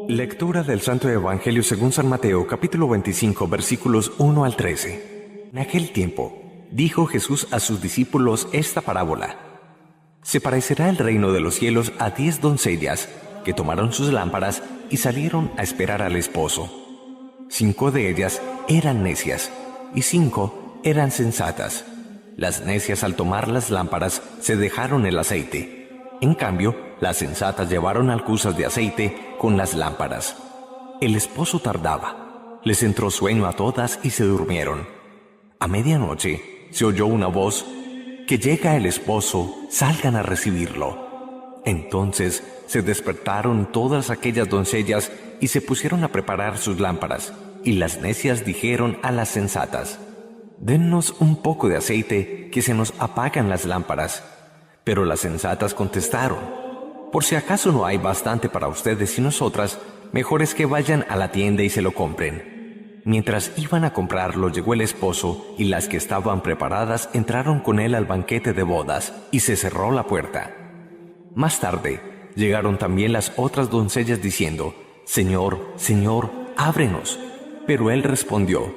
Lectura del Santo Evangelio según San Mateo, capítulo 25, versículos 1 al 13. En aquel tiempo, dijo Jesús a sus discípulos esta parábola. Se parecerá el reino de los cielos a 10 doncellas que tomaron sus lámparas y salieron a esperar al esposo. 5 de ellas eran necias y 5 eran sensatas. Las necias, al tomar las lámparas, se dejaron el aceite. En cambio, las sensatas llevaron alcuzas de aceite con las lámparas. El esposo tardaba. Les entró sueño a todas y se durmieron. A medianoche se oyó una voz: que llega el esposo, salgan a recibirlo. Entonces se despertaron todas aquellas doncellas y se pusieron a preparar sus lámparas. Y las necias dijeron a las sensatas: dennos un poco de aceite, que se nos apagan las lámparas. Pero las sensatas contestaron: por si acaso no hay bastante para ustedes y nosotras, mejor es que vayan a la tienda y se lo compren. Mientras iban a comprarlo, llegó el esposo, y las que estaban preparadas entraron con él al banquete de bodas, y se cerró la puerta. Más tarde, llegaron también las otras doncellas diciendo: Señor, Señor, ábrenos. Pero él respondió: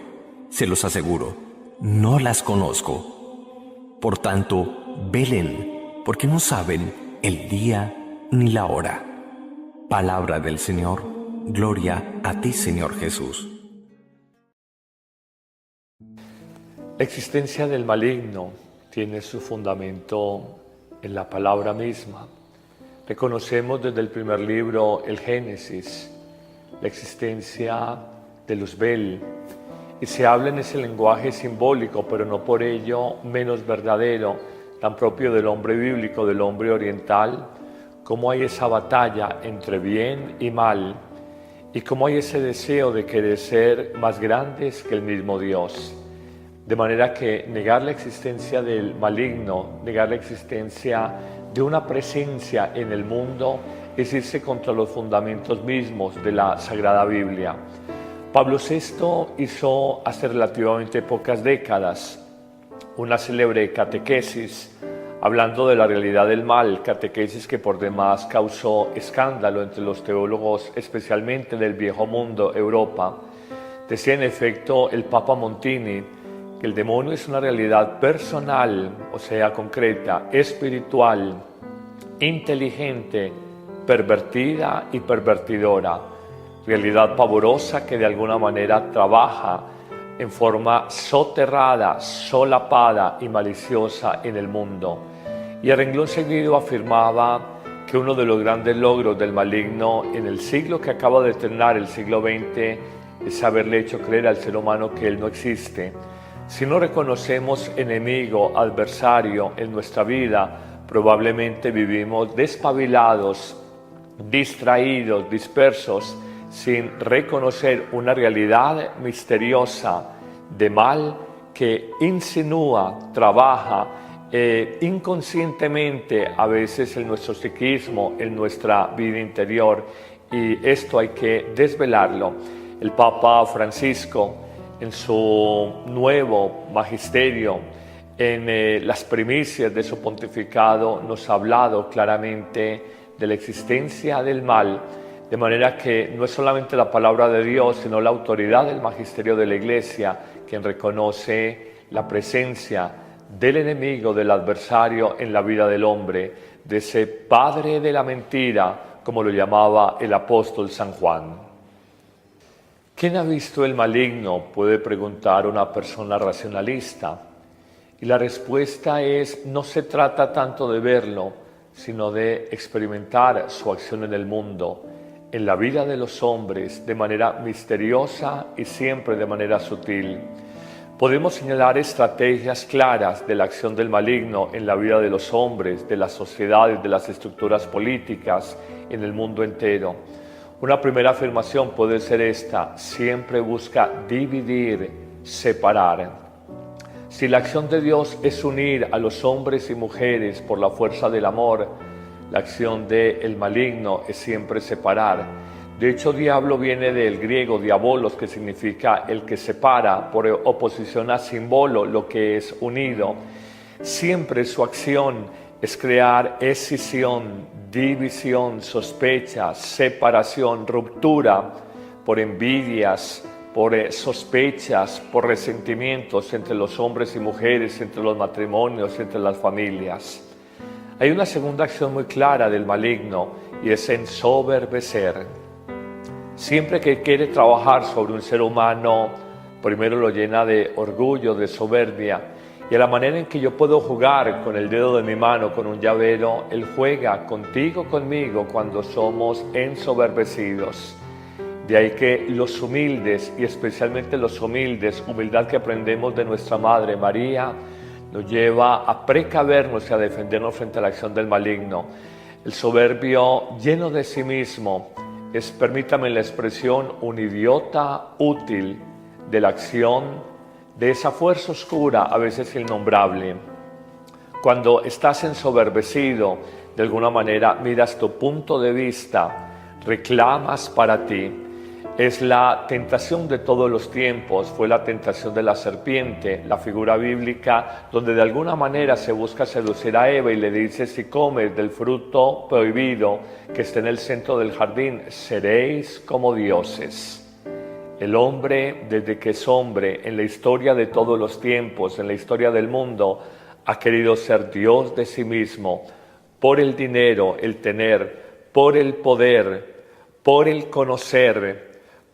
se los aseguro, no las conozco. Por tanto, velen, porque no saben el día ni la hora. Palabra del Señor. Gloria a ti, Señor Jesús. La existencia del maligno tiene su fundamento en la palabra misma. Reconocemos desde el primer libro, el Génesis, la existencia de Luzbel, y se habla en ese lenguaje simbólico, pero no por ello menos verdadero, tan propio del hombre bíblico, del hombre oriental, cómo hay esa batalla entre bien y mal, y cómo hay ese deseo de querer ser más grandes que el mismo Dios. De manera que negar la existencia del maligno, negar la existencia de una presencia en el mundo, es irse contra los fundamentos mismos de la Sagrada Biblia. Pablo VI hizo hace relativamente pocas décadas una célebre catequesis hablando de la realidad del mal, catequesis que por demás causó escándalo entre los teólogos, especialmente del viejo mundo, Europa. Decía en efecto el Papa Montini que el demonio es una realidad personal, o sea, concreta, espiritual, inteligente, pervertida y pervertidora, realidad pavorosa que de alguna manera trabaja en forma soterrada, solapada y maliciosa en el mundo. Y a renglón seguido afirmaba que uno de los grandes logros del maligno en el siglo que acaba de terminar, el siglo XX, es haberle hecho creer al ser humano que él no existe. Si no reconocemos enemigo, adversario en nuestra vida, probablemente vivimos despabilados, distraídos, dispersos, sin reconocer una realidad misteriosa de mal que insinúa, trabaja inconscientemente a veces en nuestro psiquismo, en nuestra vida interior, y esto hay que desvelarlo. El Papa Francisco, en su nuevo magisterio, en las primicias de su pontificado, nos ha hablado claramente de la existencia del mal, de manera que no es solamente la palabra de Dios, sino la autoridad del magisterio de la Iglesia quien reconoce la presencia del enemigo, del adversario en la vida del hombre, de ese padre de la mentira, como lo llamaba el apóstol San Juan. ¿Quién ha visto el maligno?, puede preguntar una persona racionalista. Y la respuesta es: no se trata tanto de verlo, sino de experimentar su acción en el mundo, en la vida de los hombres, de manera misteriosa y siempre de manera sutil. Podemos señalar estrategias claras de la acción del maligno en la vida de los hombres, de las sociedades, de las estructuras políticas, en el mundo entero. Una primera afirmación puede ser esta: siempre busca dividir, separar. Si la acción de Dios es unir a los hombres y mujeres por la fuerza del amor, la acción del maligno es siempre separar. De hecho, diablo viene del griego diabolos, que significa el que separa, por oposición a símbolo, lo que es unido. Siempre su acción es crear escisión, división, sospechas, separación, ruptura por envidias, por sospechas, por resentimientos entre los hombres y mujeres, entre los matrimonios, entre las familias. Hay una segunda acción muy clara del maligno y es ensoberbecer. Siempre que quiere trabajar sobre un ser humano, primero lo llena de orgullo, de soberbia, y a la manera en que yo puedo jugar con el dedo de mi mano, con un llavero, Él juega contigo, conmigo, cuando somos ensoberbecidos. De ahí que los humildes, y especialmente los humildes, humildad que aprendemos de nuestra Madre María, nos lleva a precavernos y a defendernos frente a la acción del maligno. El soberbio, lleno de sí mismo, es, permítame la expresión, un idiota útil de la acción de esa fuerza oscura, a veces innombrable. Cuando estás ensoberbecido, de alguna manera miras tu punto de vista, reclamas para ti. Es la tentación de todos los tiempos, fue la tentación de la serpiente, la figura bíblica donde de alguna manera se busca seducir a Eva y le dice: si comes del fruto prohibido que está en el centro del jardín, seréis como dioses. El hombre, desde que es hombre, en la historia de todos los tiempos, en la historia del mundo, ha querido ser Dios de sí mismo, por el dinero, el tener, por el poder, por el conocer,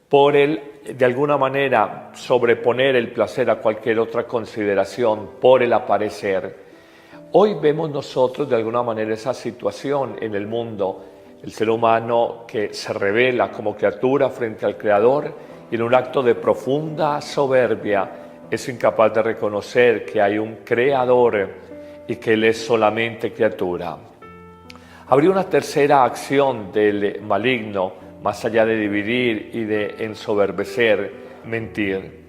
por el, de alguna manera, sobreponer el placer a cualquier otra consideración, por el aparecer. Hoy vemos nosotros de alguna manera esa situación en el mundo, el ser humano que se revela como criatura frente al Creador y en un acto de profunda soberbia es incapaz de reconocer que hay un Creador y que Él es solamente criatura. Habría una tercera acción del maligno, más allá de dividir y de ensoberbecer, mentir.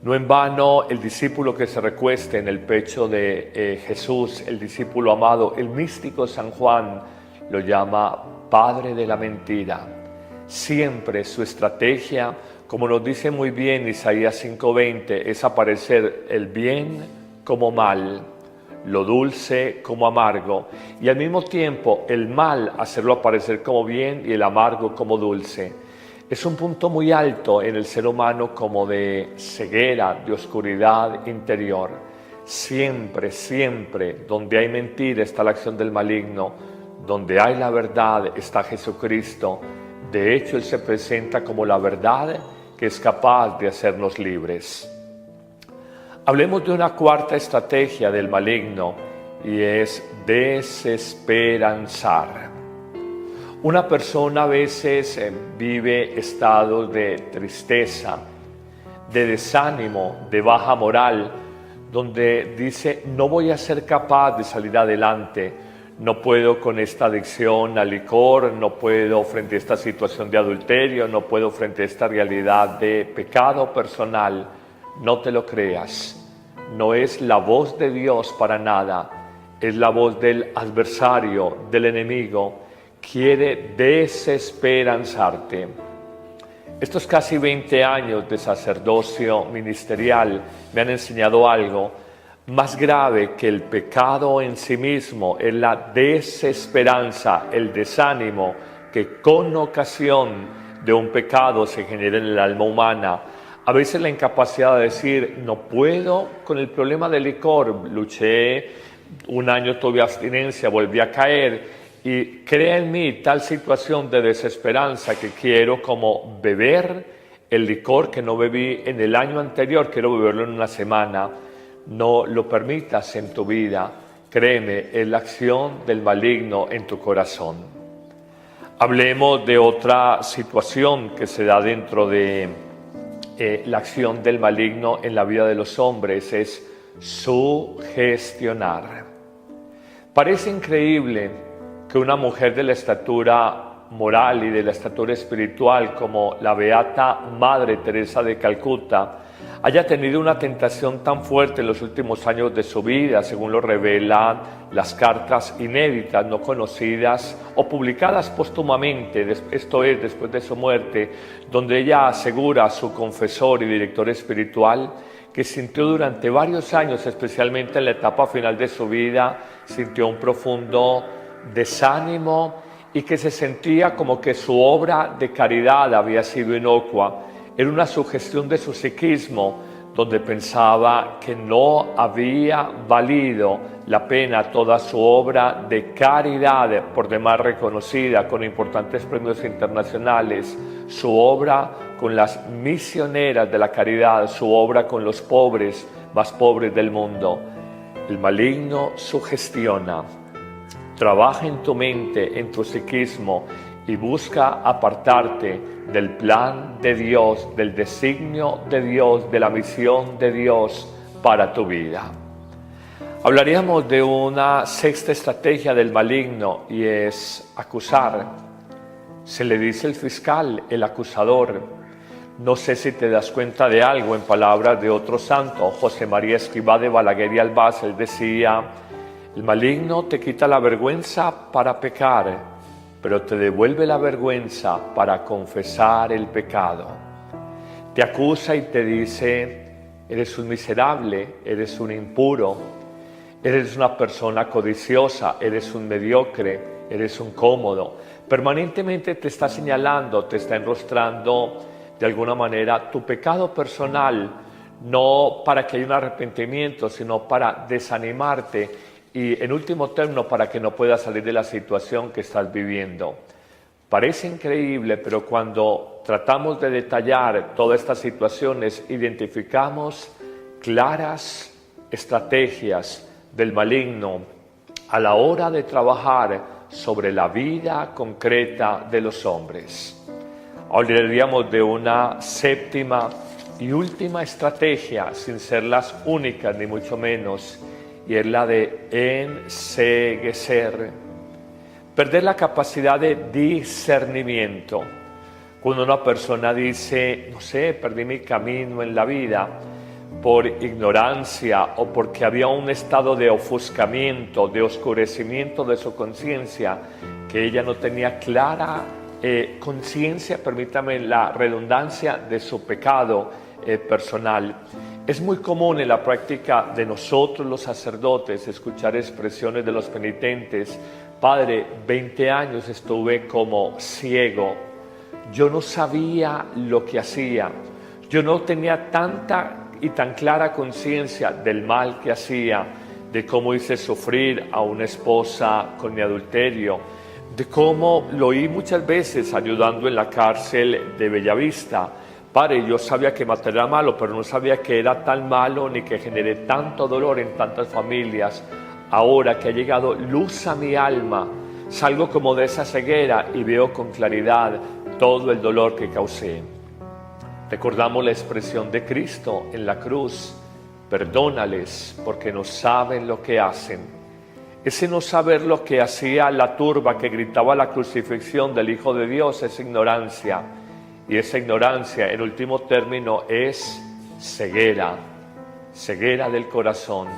No en vano el discípulo que se recueste en el pecho de Jesús, el discípulo amado, el místico San Juan, lo llama Padre de la mentira. Siempre su estrategia, como nos dice muy bien Isaías 5:20, es aparecer el bien como mal, lo dulce como amargo, y al mismo tiempo el mal hacerlo aparecer como bien y el amargo como dulce. Es un punto muy alto en el ser humano, como de ceguera, de oscuridad interior. Siempre, siempre, donde hay mentira está la acción del maligno, donde hay la verdad está Jesucristo. De hecho, Él se presenta como la verdad que es capaz de hacernos libres. Hablemos de una cuarta estrategia del maligno y es desesperanzar. Una persona a veces vive estados de tristeza, de desánimo, de baja moral, donde dice: no voy a ser capaz de salir adelante, no puedo con esta adicción al licor, no puedo frente a esta situación de adulterio, no puedo frente a esta realidad de pecado personal. No te lo creas, no es la voz de Dios para nada, es la voz del adversario, del enemigo. Quiere desesperanzarte. Estos casi 20 años de sacerdocio ministerial me han enseñado algo. Más grave que el pecado en sí mismo es la desesperanza, el desánimo que con ocasión de un pecado se genera en el alma humana. A veces la incapacidad de decir: no puedo con el problema del licor, luché, un año tuve abstinencia, volví a caer, y crea en mí tal situación de desesperanza que quiero como beber el licor que no bebí en el año anterior, quiero beberlo en una semana. No lo permitas en tu vida, créeme, es la acción del maligno en tu corazón. Hablemos de otra situación que se da dentro de la acción del maligno en la vida de los hombres, es sugestionar. Parece increíble que una mujer de la estatura moral y de la estatura espiritual como la beata Madre Teresa de Calcuta haya tenido una tentación tan fuerte en los últimos años de su vida, según lo revelan las cartas inéditas, no conocidas o publicadas póstumamente, esto es, después de su muerte, donde ella asegura a su confesor y director espiritual que sintió durante varios años, especialmente en la etapa final de su vida, sintió un profundo desánimo y que se sentía como que su obra de caridad había sido inocua. Era una sugestión de su psiquismo, donde pensaba que no había valido la pena toda su obra de caridad, por demás reconocida con importantes premios internacionales, su obra con las misioneras de la caridad, su obra con los pobres, más pobres del mundo. El maligno sugestiona, trabaja en tu mente, en tu psiquismo, y busca apartarte del plan de Dios, del designio de Dios, de la misión de Dios para tu vida. Hablaríamos de una sexta estrategia del maligno y es acusar. Se le dice el fiscal, el acusador. No sé si te das cuenta de algo en palabras de otro santo, José María Escrivá de Balaguer y Albaz. Él decía: el maligno te quita la vergüenza para pecar, pero te devuelve la vergüenza para confesar el pecado. Te acusa y te dice: eres un miserable, eres un impuro, eres una persona codiciosa, eres un mediocre, eres un cómodo. Permanentemente te está señalando, te está enrostrando de alguna manera tu pecado personal, no para que haya un arrepentimiento, sino para desanimarte y en último término para que no puedas salir de la situación que estás viviendo. Parece increíble, pero cuando tratamos de detallar todas estas situaciones, identificamos claras estrategias del maligno a la hora de trabajar sobre la vida concreta de los hombres. Hablaríamos de una séptima y última estrategia, sin ser las únicas ni mucho menos, y es la de enceguecer, perder la capacidad de discernimiento. Cuando una persona dice, no sé, perdí mi camino en la vida por ignorancia o porque había un estado de ofuscamiento, de oscurecimiento de su conciencia, que ella no tenía clara conciencia, permítame la redundancia, de su pecado personal. Es muy común en la práctica de nosotros los sacerdotes escuchar expresiones de los penitentes: Padre, 20 años estuve como ciego, yo no sabía lo que hacía, yo no tenía tanta y tan clara conciencia del mal que hacía, de cómo hice sufrir a una esposa con mi adulterio, de cómo lo oí muchas veces ayudando en la cárcel de Bellavista. Padre, yo sabía que matar era malo, pero no sabía que era tan malo ni que generé tanto dolor en tantas familias. Ahora que ha llegado luz a mi alma, salgo como de esa ceguera y veo con claridad todo el dolor que causé. Recordamos la expresión de Cristo en la cruz: perdónales porque no saben lo que hacen. Ese no saber lo que hacía la turba que gritaba la crucifixión del Hijo de Dios es ignorancia. Y esa ignorancia, en último término, es ceguera, ceguera del corazón,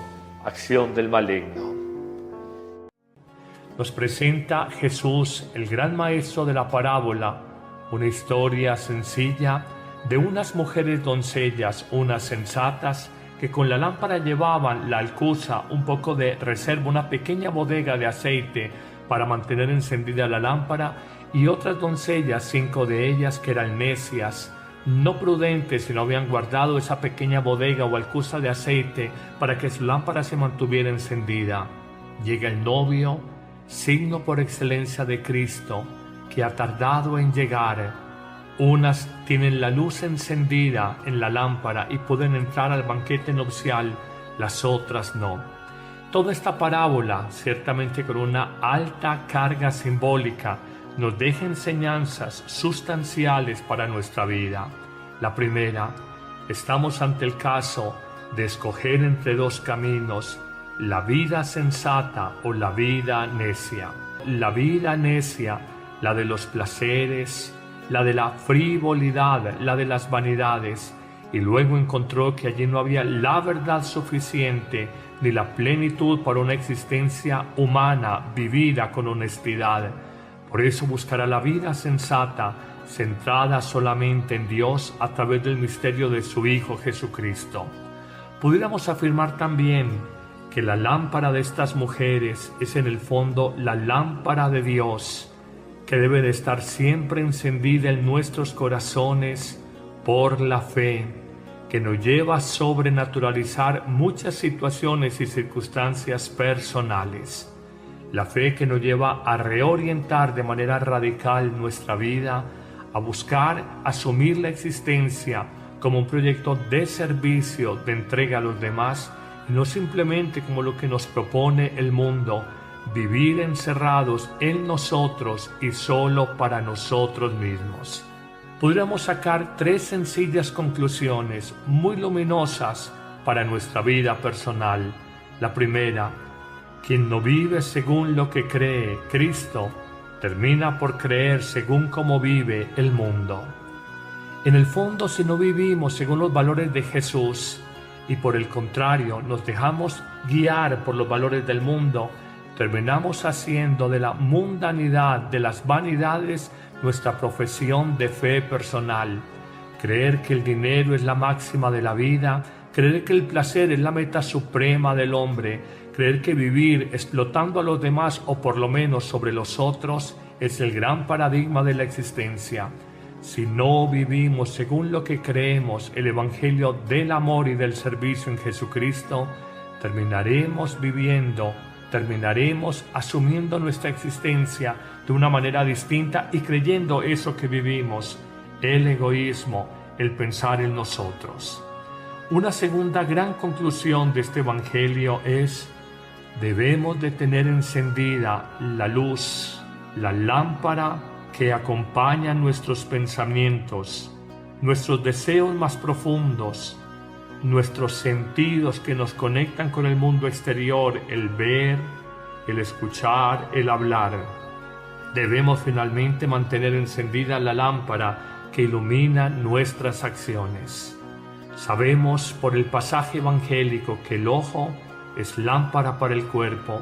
acción del maligno. Nos presenta Jesús, el gran maestro de la parábola, una historia sencilla de unas mujeres doncellas, unas sensatas, que con la lámpara llevaban la alcuza, un poco de reserva, una pequeña bodega de aceite para mantener encendida la lámpara, y otras doncellas, 5 de ellas, que eran necias, no prudentes, y no habían guardado esa pequeña bodega o alcuza de aceite para que su lámpara se mantuviera encendida. Llega el novio, signo por excelencia de Cristo, que ha tardado en llegar. Unas tienen la luz encendida en la lámpara y pueden entrar al banquete nupcial, las otras no. Toda esta parábola, ciertamente con una alta carga simbólica, nos deja enseñanzas sustanciales para nuestra vida. La primera, estamos ante el caso de escoger entre dos caminos: la vida sensata o la vida necia. La vida necia, la de los placeres, la de la frivolidad, la de las vanidades, y luego encontró que allí no había la verdad suficiente ni la plenitud para una existencia humana vivida con honestidad. Por eso buscará la vida sensata, centrada solamente en Dios a través del misterio de su Hijo Jesucristo. Pudiéramos afirmar también que la lámpara de estas mujeres es en el fondo la lámpara de Dios, que debe de estar siempre encendida en nuestros corazones por la fe, que nos lleva a sobrenaturalizar muchas situaciones y circunstancias personales. La fe que nos lleva a reorientar de manera radical nuestra vida, a buscar asumir la existencia como un proyecto de servicio, de entrega a los demás, y no simplemente como lo que nos propone el mundo, vivir encerrados en nosotros y solo para nosotros mismos. Podríamos sacar 3 sencillas conclusiones muy luminosas para nuestra vida personal. La primera: quien no vive según lo que cree Cristo, termina por creer según cómo vive el mundo. En el fondo, si no vivimos según los valores de Jesús y por el contrario nos dejamos guiar por los valores del mundo, terminamos haciendo de la mundanidad, de las vanidades, nuestra profesión de fe personal. Creer que el dinero es la máxima de la vida, creer que el placer es la meta suprema del hombre, creer que vivir explotando a los demás o por lo menos sobre los otros es el gran paradigma de la existencia. Si no vivimos según lo que creemos, el Evangelio del amor y del servicio en Jesucristo, terminaremos asumiendo nuestra existencia de una manera distinta y creyendo eso que vivimos, el egoísmo, el pensar en nosotros. Una segunda gran conclusión de este Evangelio es: debemos de tener encendida la luz, la lámpara que acompaña nuestros pensamientos, nuestros deseos más profundos, nuestros sentidos que nos conectan con el mundo exterior, el ver, el escuchar, el hablar. Debemos finalmente mantener encendida la lámpara que ilumina nuestras acciones. Sabemos por el pasaje evangélico que el ojo es lámpara para el cuerpo,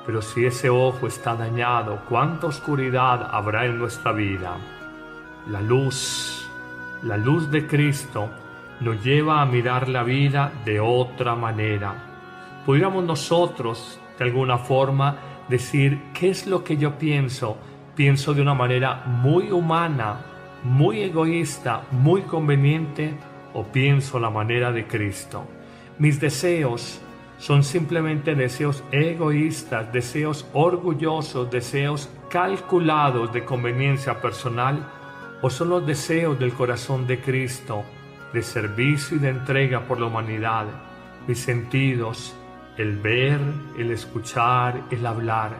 pero si ese ojo está dañado, ¿cuánta oscuridad habrá en nuestra vida? La luz de Cristo nos lleva a mirar la vida de otra manera. Pudiéramos nosotros, de alguna forma, decir: ¿qué es lo que yo pienso? Pienso de una manera muy humana, muy egoísta, muy conveniente, o pienso la manera de Cristo. Mis deseos son simplemente deseos egoístas, deseos orgullosos, deseos calculados de conveniencia personal, o son los deseos del corazón de Cristo, de servicio y de entrega por la humanidad. Mis sentidos, el ver, el escuchar, el hablar,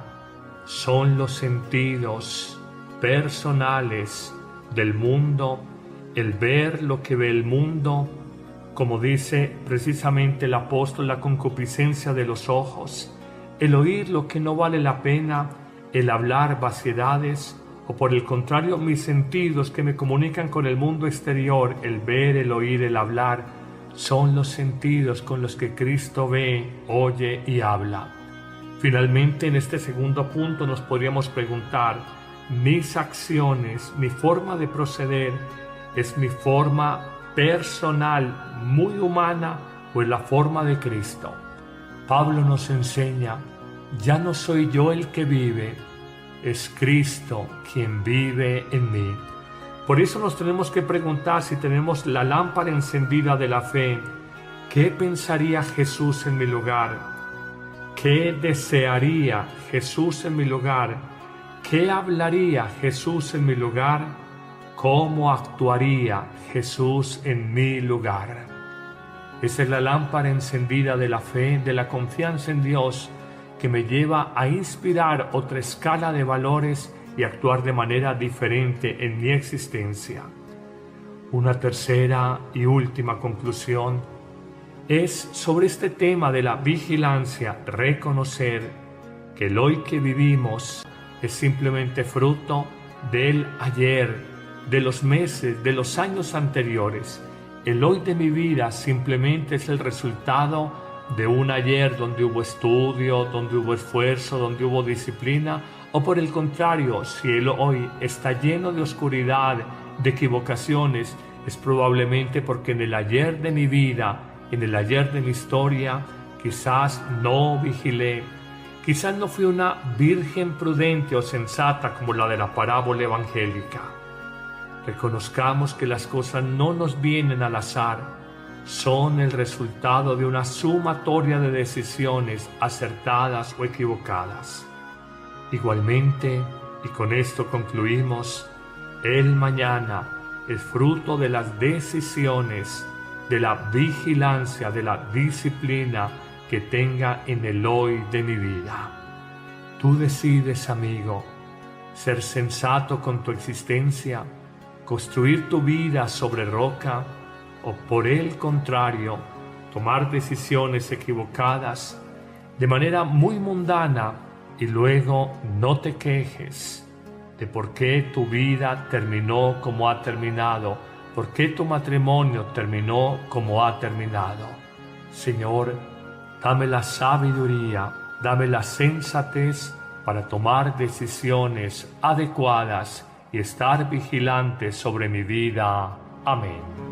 son los sentidos personales del mundo, el ver lo que ve el mundo, como dice precisamente el apóstol, la concupiscencia de los ojos, el oír lo que no vale la pena, el hablar vaciedades, o por el contrario, mis sentidos que me comunican con el mundo exterior, el ver, el oír, el hablar, son los sentidos con los que Cristo ve, oye y habla. Finalmente, en este segundo punto nos podríamos preguntar: mis acciones, mi forma de proceder, ¿es mi forma personal, muy humana, o es la forma de Cristo? Pablo nos enseña: ya no soy yo el que vive, es Cristo quien vive en mí. Por eso nos tenemos que preguntar, si tenemos la lámpara encendida de la fe, ¿qué pensaría Jesús en mi lugar? ¿Qué desearía Jesús en mi lugar? ¿Qué hablaría Jesús en mi lugar? ¿Cómo actuaría Jesús en mi lugar? Esa es la lámpara encendida de la fe, de la confianza en Dios, que me lleva a inspirar otra escala de valores y actuar de manera diferente en mi existencia. Una tercera y última conclusión es sobre este tema de la vigilancia: reconocer que el hoy que vivimos es simplemente fruto del ayer, de los meses, de los años anteriores. El hoy de mi vida simplemente es el resultado de un ayer donde hubo estudio, donde hubo esfuerzo, donde hubo disciplina, o por el contrario, si el hoy está lleno de oscuridad, de equivocaciones, es probablemente porque en el ayer de mi vida, en el ayer de mi historia, quizás no vigilé, quizás no fui una virgen prudente o sensata como la de la parábola evangélica. Reconozcamos que las cosas no nos vienen al azar, son el resultado de una sumatoria de decisiones acertadas o equivocadas. Igualmente, y con esto concluimos, el mañana es fruto de las decisiones, de la vigilancia, de la disciplina que tenga en el hoy de mi vida. Tú decides, amigo, ser sensato con tu existencia, construir tu vida sobre roca, o por el contrario, tomar decisiones equivocadas de manera muy mundana y luego no te quejes de por qué tu vida terminó como ha terminado, por qué tu matrimonio terminó como ha terminado. Señor, dame la sabiduría, dame la sensatez para tomar decisiones adecuadas y estar vigilante sobre mi vida. Amén.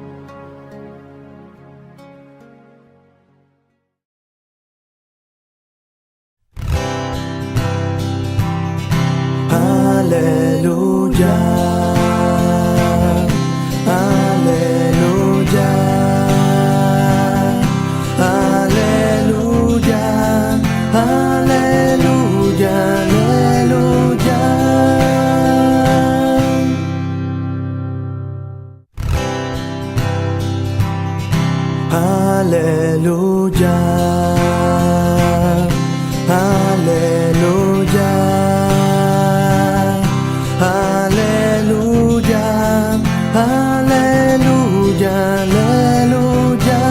Aleluya, aleluya, aleluya, aleluya, aleluya. Aleluya, aleluya. Aleluya, aleluya, aleluya.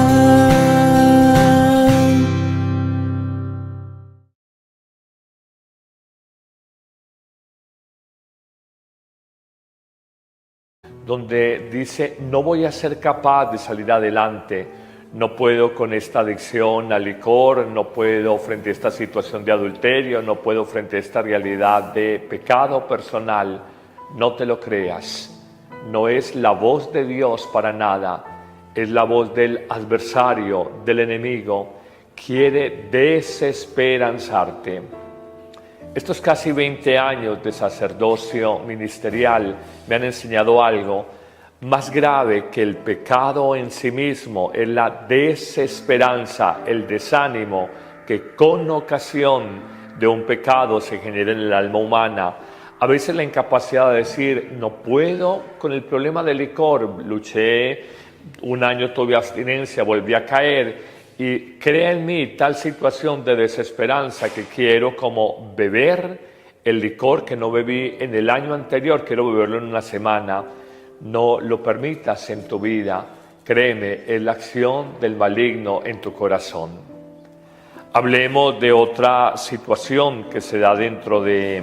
Donde dice, no voy a ser capaz de salir adelante, no puedo con esta adicción al licor, no puedo frente a esta situación de adulterio, no puedo frente a esta realidad de pecado personal. No te lo creas, no es la voz de Dios para nada, es la voz del adversario, del enemigo, quiere desesperanzarte. Estos casi 20 años de sacerdocio ministerial me han enseñado algo más grave que el pecado en sí mismo, es la desesperanza, el desánimo que con ocasión de un pecado se genera en el alma humana. A veces la incapacidad de decir, no puedo con el problema del licor, luché, un año tuve abstinencia, volví a caer y crea en mí tal situación de desesperanza que quiero como beber el licor que no bebí en el año anterior, quiero beberlo en una semana. No lo permitas en tu vida, créeme, es la acción del maligno en tu corazón. Hablemos de otra situación que se da dentro de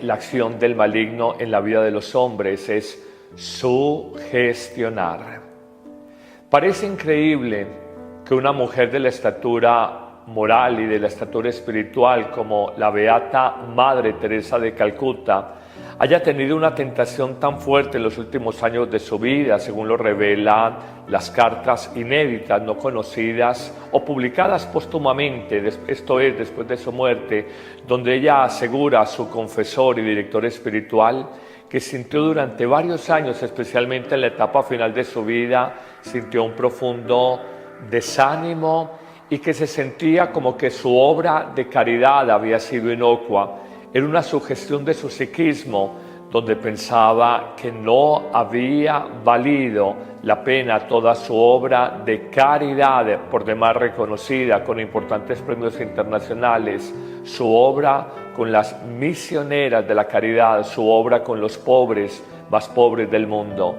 la acción del maligno en la vida de los hombres, es sugestionar. Parece increíble que una mujer de la estatura moral y de la estatura espiritual como la beata Madre Teresa de Calcuta haya tenido una tentación tan fuerte en los últimos años de su vida, según lo revelan las cartas inéditas, no conocidas o publicadas póstumamente, esto es, después de su muerte, donde ella asegura a su confesor y director espiritual que sintió durante varios años, especialmente en la etapa final de su vida, sintió un profundo desánimo y que se sentía como que su obra de caridad había sido inocua. Era una sugestión de su psiquismo, donde pensaba que no había valido la pena toda su obra de caridad, por demás reconocida con importantes premios internacionales, su obra con las misioneras de la caridad, su obra con los pobres, más pobres del mundo.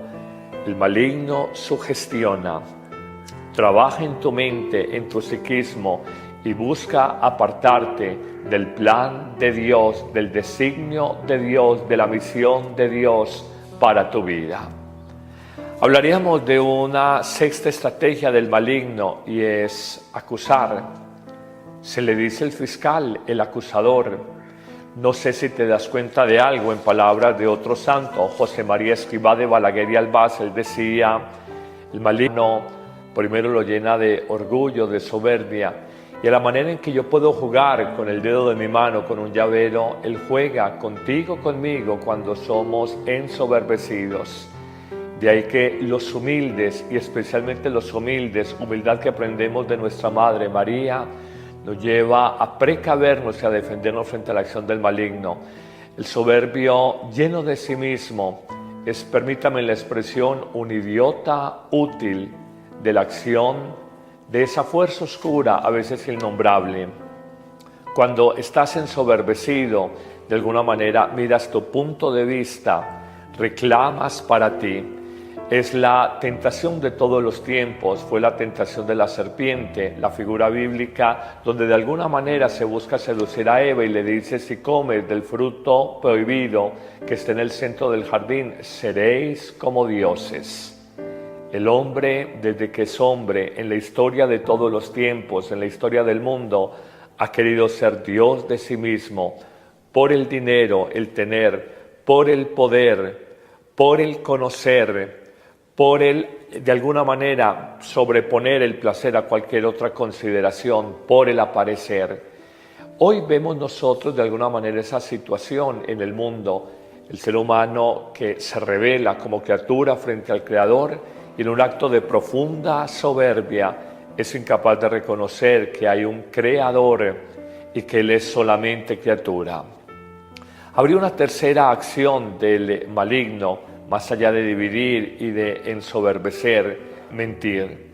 El maligno sugestiona, trabaja en tu mente, en tu psiquismo, y busca apartarte del plan de Dios, del designio de Dios, de la misión de Dios para tu vida. Hablaríamos de una sexta estrategia del maligno y es acusar. Se le dice el fiscal, el acusador. No sé si te das cuenta de algo, en palabras de otro santo, José María Escrivá de Balaguer y Albaz, él decía, el maligno primero lo llena de orgullo, de soberbia, Y a la manera en que yo puedo jugar con el dedo de mi mano, con un llavero, Él juega contigo, conmigo, cuando somos ensoberbecidos. De ahí que los humildes, y especialmente los humildes, humildad que aprendemos de nuestra Madre María, nos lleva a precavernos y a defendernos frente a la acción del maligno. El soberbio, lleno de sí mismo, es, permítame la expresión, un idiota útil de la acción de esa fuerza oscura, a veces innombrable. Cuando estás ensoberbecido, de alguna manera miras tu punto de vista, reclamas para ti. Es la tentación de todos los tiempos, fue la tentación de la serpiente, la figura bíblica donde de alguna manera se busca seducir a Eva y le dice: si comes del fruto prohibido que está en el centro del jardín, seréis como dioses. El hombre, desde que es hombre, en la historia de todos los tiempos, en la historia del mundo, ha querido ser Dios de sí mismo, por el dinero, el tener, por el poder, por el conocer, por el, de alguna manera, sobreponer el placer a cualquier otra consideración, por el aparecer. Hoy vemos nosotros, de alguna manera, esa situación en el mundo, el ser humano que se revela como criatura frente al Creador, y en un acto de profunda soberbia es incapaz de reconocer que hay un creador y que él es solamente criatura. Habría una tercera acción del maligno, más allá de dividir y de ensoberbecer, mentir.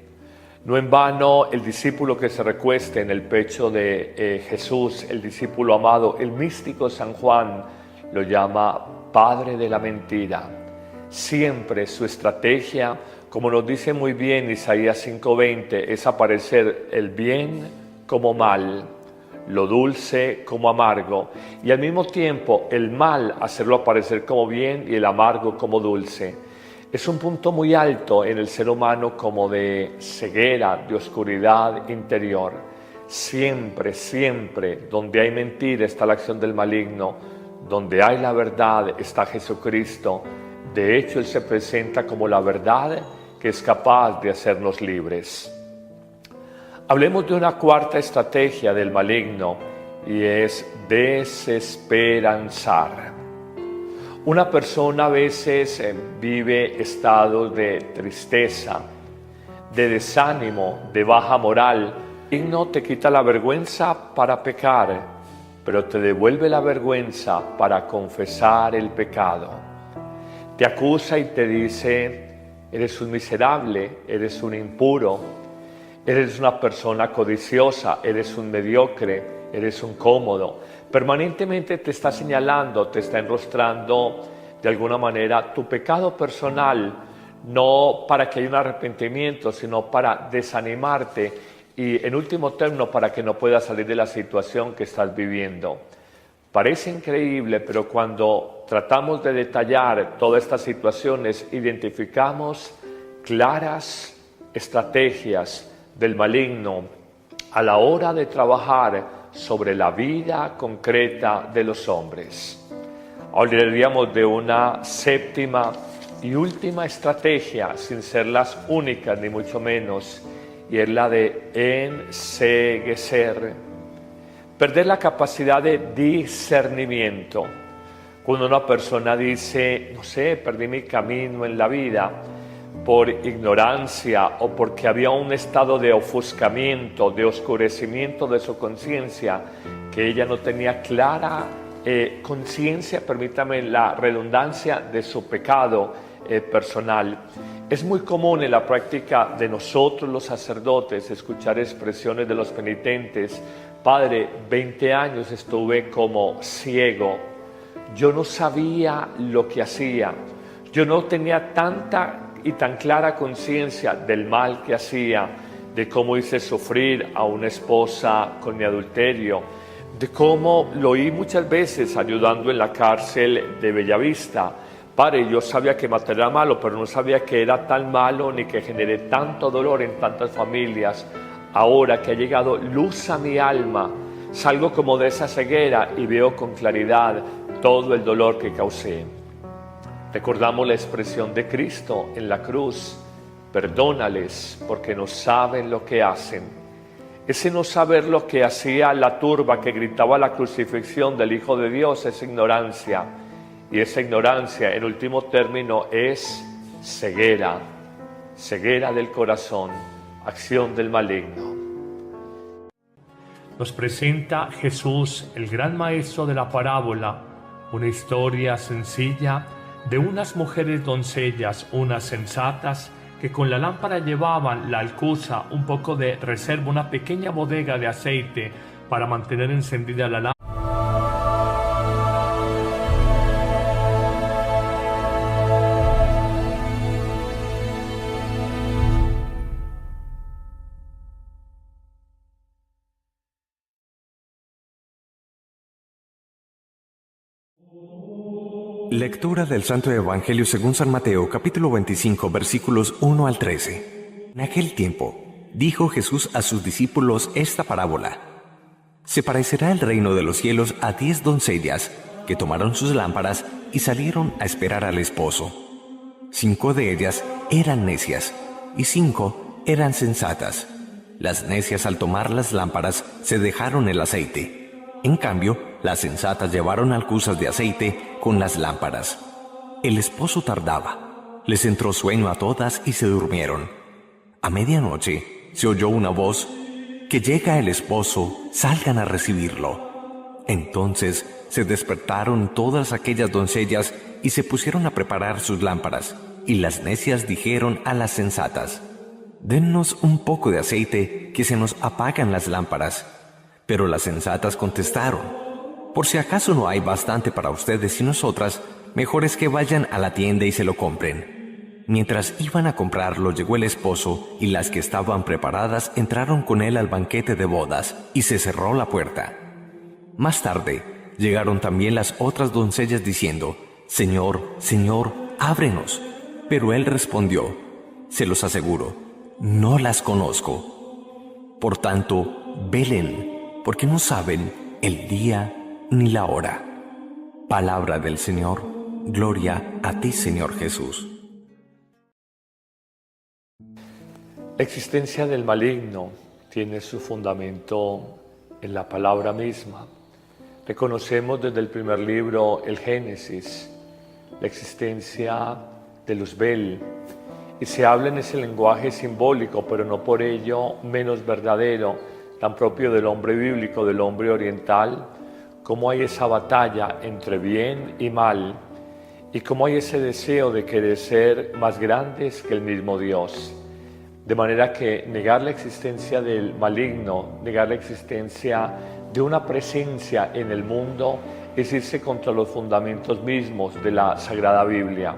No en vano el discípulo que se recueste en el pecho de Jesús, el discípulo amado, el místico San Juan, lo llama Padre de la mentira. Siempre su estrategia, como nos dice muy bien Isaías 5:20, es aparecer el bien como mal, lo dulce como amargo, y al mismo tiempo el mal hacerlo aparecer como bien y el amargo como dulce. Es un punto muy alto en el ser humano, como de ceguera, de oscuridad interior. Siempre, siempre, donde hay mentira está la acción del maligno, donde hay la verdad está Jesucristo. De hecho, Él se presenta como la verdad que es capaz de hacernos libres. Hablemos de una cuarta estrategia del maligno, y es desesperanzar. Una persona a veces vive estados de tristeza, de desánimo, de baja moral. El maligno te quita la vergüenza para pecar, pero te devuelve la vergüenza para confesar el pecado. Te acusa y te dice: eres un miserable, eres un impuro, eres una persona codiciosa, eres un mediocre, eres un cómodo. Permanentemente te está señalando, te está enrostrando de alguna manera tu pecado personal, no para que haya un arrepentimiento, sino para desanimarte y, en último término, para que no puedas salir de la situación que estás viviendo. Parece increíble, pero cuando tratamos de detallar todas estas situaciones, identificamos claras estrategias del maligno a la hora de trabajar sobre la vida concreta de los hombres. Hablaríamos de una séptima y última estrategia, sin ser las únicas ni mucho menos, y es la de enceguecer. Perder la capacidad de discernimiento. Cuando una persona dice: no sé, perdí mi camino en la vida por ignorancia o porque había un estado de ofuscamiento, de oscurecimiento de su conciencia, que ella no tenía clara conciencia, permítame la redundancia, de su pecado personal. Es muy común en la práctica de nosotros los sacerdotes escuchar expresiones de los penitentes: Padre, 20 años estuve como ciego, yo no sabía lo que hacía, yo no tenía tanta y tan clara conciencia del mal que hacía, de cómo hice sufrir a una esposa con mi adulterio, de cómo lo oí muchas veces ayudando en la cárcel de Bellavista. Padre, yo sabía que matar era malo, pero no sabía que era tan malo ni que generé tanto dolor en tantas familias. Ahora que ha llegado luz a mi alma, salgo como de esa ceguera y veo con claridad todo el dolor que causé. Recordamos la expresión de Cristo en la cruz: perdónales porque no saben lo que hacen. Ese no saber lo que hacía la turba que gritaba la crucifixión del Hijo de Dios es ignorancia. Y esa ignorancia, en último término, es ceguera. Ceguera del corazón, acción del maligno. Nos presenta Jesús, el gran maestro de la parábola, una historia sencilla de unas mujeres doncellas, unas sensatas, que con la lámpara llevaban la alcuza, un poco de reserva, una pequeña bodega de aceite para mantener encendida la lámpara. Lectura del Santo Evangelio según San Mateo, capítulo 25, versículos 1 al 13. En aquel tiempo, dijo Jesús a sus discípulos esta parábola. Se parecerá el reino de los cielos a 10 doncellas que tomaron sus lámparas y salieron a esperar al esposo. 5 de ellas eran necias y 5 eran sensatas. Las necias, al tomar las lámparas, se dejaron el aceite. En cambio, las sensatas llevaron alcuzas de aceite con las lámparas. El esposo tardaba. Les entró sueño a todas y se durmieron. A medianoche se oyó una voz: «Que llega el esposo, salgan a recibirlo». Entonces se despertaron todas aquellas doncellas y se pusieron a preparar sus lámparas. Y las necias dijeron a las sensatas: «Dennos un poco de aceite, que se nos apagan las lámparas». Pero las sensatas contestaron: «Por si acaso no hay bastante para ustedes y nosotras, mejor es que vayan a la tienda y se lo compren». Mientras iban a comprarlo, llegó el esposo, y las que estaban preparadas entraron con él al banquete de bodas, y se cerró la puerta. Más tarde, llegaron también las otras doncellas diciendo: «Señor, Señor, ábrenos». Pero él respondió: «Se los aseguro, no las conozco. Por tanto, velen, porque no saben el día ni la hora». Palabra del Señor. Gloria a ti, Señor Jesús. La existencia del maligno tiene su fundamento en la palabra misma. Reconocemos desde el primer libro, el Génesis, la existencia de Luzbel, y se habla en ese lenguaje simbólico, pero no por ello menos verdadero, tan propio del hombre bíblico, del hombre oriental, cómo hay esa batalla entre bien y mal, y cómo hay ese deseo de querer ser más grandes que el mismo Dios. De manera que negar la existencia del maligno, negar la existencia de una presencia en el mundo, es irse contra los fundamentos mismos de la Sagrada Biblia.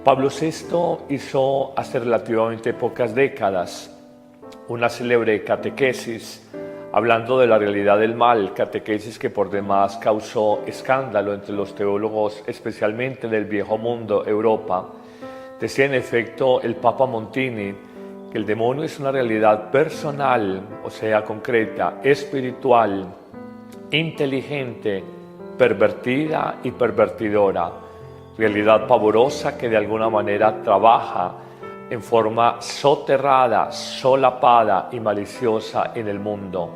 Pablo VI hizo hace relativamente pocas décadas una célebre catequesis hablando de la realidad del mal, catequesis que por demás causó escándalo entre los teólogos, especialmente del viejo mundo, Europa. Decía en efecto el Papa Montini que el demonio es una realidad personal, o sea, concreta, espiritual, inteligente, pervertida y pervertidora, realidad pavorosa que de alguna manera trabaja en forma soterrada, solapada y maliciosa en el mundo.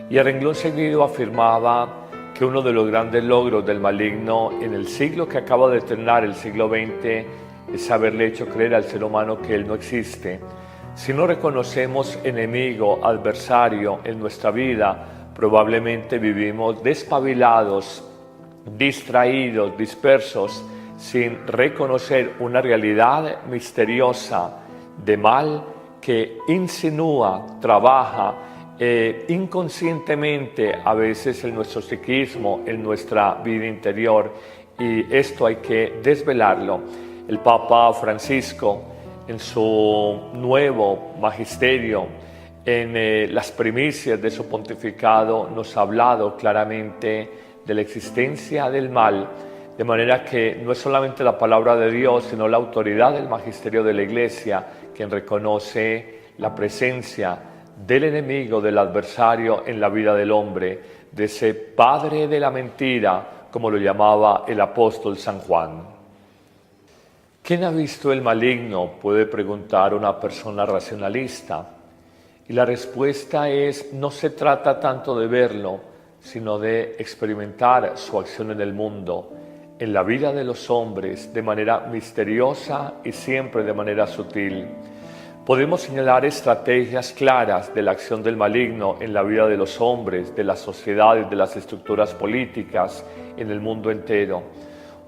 Y a renglón seguido afirmaba que uno de los grandes logros del maligno en el siglo que acaba de terminar, el siglo XX, es haberle hecho creer al ser humano que él no existe. Si no reconocemos enemigo, adversario en nuestra vida, probablemente vivimos despabilados, distraídos, dispersos, sin reconocer una realidad misteriosa de mal que insinúa, trabaja inconscientemente a veces en nuestro psiquismo, en nuestra vida interior, y esto hay que desvelarlo. El Papa Francisco, en su nuevo magisterio, en las primicias de su pontificado, nos ha hablado claramente de la existencia del mal, de manera que no es solamente la palabra de Dios, sino la autoridad del magisterio de la Iglesia quien reconoce la presencia del enemigo, del adversario en la vida del hombre, de ese padre de la mentira, como lo llamaba el apóstol San Juan. ¿Quién ha visto el maligno?, puede preguntar una persona racionalista. Y la respuesta es, no se trata tanto de verlo, sino de experimentar su acción en el mundo, en la vida de los hombres, de manera misteriosa y siempre de manera sutil. Podemos señalar estrategias claras de la acción del maligno en la vida de los hombres, de las sociedades, de las estructuras políticas, en el mundo entero.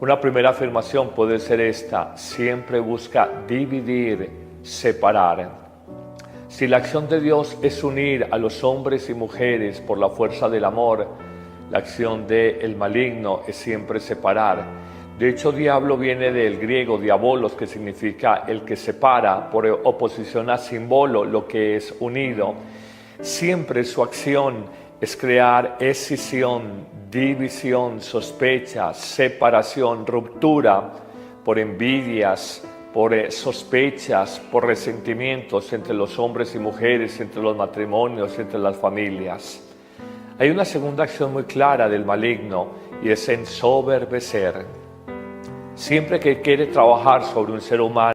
Una primera afirmación puede ser esta: siempre busca dividir, separar. Si la acción de Dios es unir a los hombres y mujeres por la fuerza del amor, la acción del maligno es siempre separar. De hecho, diablo viene del griego diabolos, que significa el que separa, por oposición a símbolo, lo que es unido. Siempre su acción es crear escisión, división, sospecha, separación, ruptura por envidias, por sospechas, por resentimientos entre los hombres y mujeres, entre los matrimonios, entre las familias. Hay una segunda acción muy clara del maligno y es ensoberbecer. Siempre que quiere trabajar sobre un ser humano,